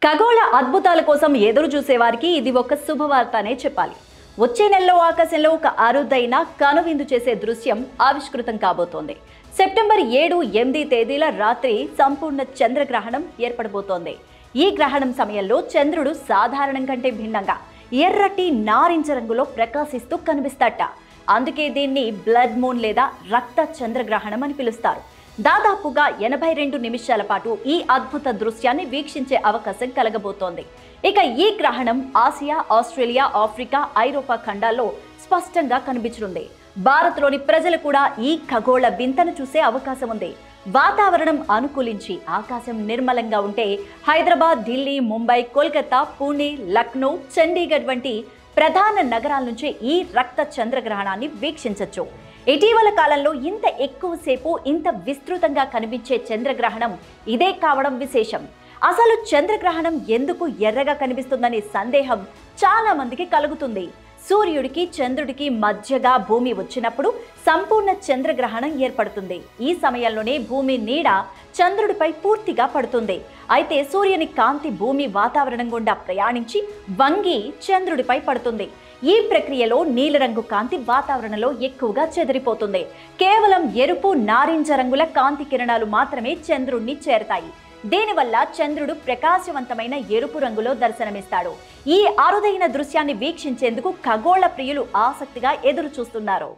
ఖగోళ అద్భుతాల కోసం ఎదురు చూసేవారికి ఇది ఒక శుభవార్త అనే చెప్పాలి. వచ్చే నెలలో ఆకాశంలో ఒక అరుదైన కనువిందు చేసే దృశ్యం ఆవిష్కృతం కాబోతోంది. సెప్టెంబర్ 7, 8 తేదీల రాత్రి సంపూర్ణ చంద్రగ్రహణం ఏర్పడబోతోంది. ఈ గ్రహణం సమయంలో చంద్రుడు సాధారణం కంటే భిన్నంగా ఎర్రటి నారింజ రంగులో ప్రకాశిస్తూ కనిపిస్తాట. అందుకే దీన్ని బ్లడ్ మూన్ లేదా రక్త చంద్రగ్రహణం అని పిలుస్తారు. దాదాపుగా 82 నిమిషాల పాటు ఈ అద్భుత దృశ్యాన్ని వీక్షించే అవకాశం కలగబోతోంది. ఇక ఈ గ్రహణం ఆసియా, ఆస్ట్రేలియా, ఆఫ్రికా, ఐరోపా ఖండాల్లో స్పష్టంగా కనిపించనుంది. భారత్లోని ప్రజలు కూడా ఈ ఖగోళ వింతను చూసే అవకాశం ఉంది. వాతావరణం అనుకూలించి ఆకాశం నిర్మలంగా ఉంటే హైదరాబాద్, ఢిల్లీ, ముంబై, కోల్కతా, పూణే, లక్నో, చండీగఢ్ వంటి ప్రధాన నగరాల నుంచి ఈ రక్త చంద్రగ్రహణాన్ని వీక్షించవచ్చు. ఇటీవల కాలంలో ఇంత ఎక్కువసేపు ఇంత విస్తృతంగా కనిపించే చంద్రగ్రహణం ఇదే కావడం విశేషం. అసలు చంద్రగ్రహణం ఎందుకు ఎర్రగా కనిపిస్తుందనే సందేహం చాలా మందికి కలుగుతుంది. సూర్యుడికి చంద్రుడికి మధ్యగా భూమి వచ్చినప్పుడు సంపూర్ణ చంద్రగ్రహణం ఏర్పడుతుంది. ఈ సమయంలోనే భూమి నీడ చంద్రుడిపై పూర్తిగా పడుతుంది. అయితే సూర్యుని కాంతి భూమి వాతావరణం గుండా ప్రయాణించి వంగి చంద్రుడిపై పడుతుంది. ఈ ప్రక్రియలో నీలిరంగు కాంతి వాతావరణంలో ఎక్కువగా చెదిరిపోతుంది. కేవలం ఎరుపు, నారింజ రంగుల కాంతి కిరణాలు మాత్రమే చంద్రుడిని చేరతాయి. దీనివల్ల చంద్రుడు ప్రకాశవంతమైన ఎరుపు రంగులో దర్శనమిస్తాడు. ఈ అరుదైన దృశ్యాన్ని వీక్షించేందుకు ఖగోళ ప్రియులు ఆసక్తిగా ఎదురు చూస్తున్నారు.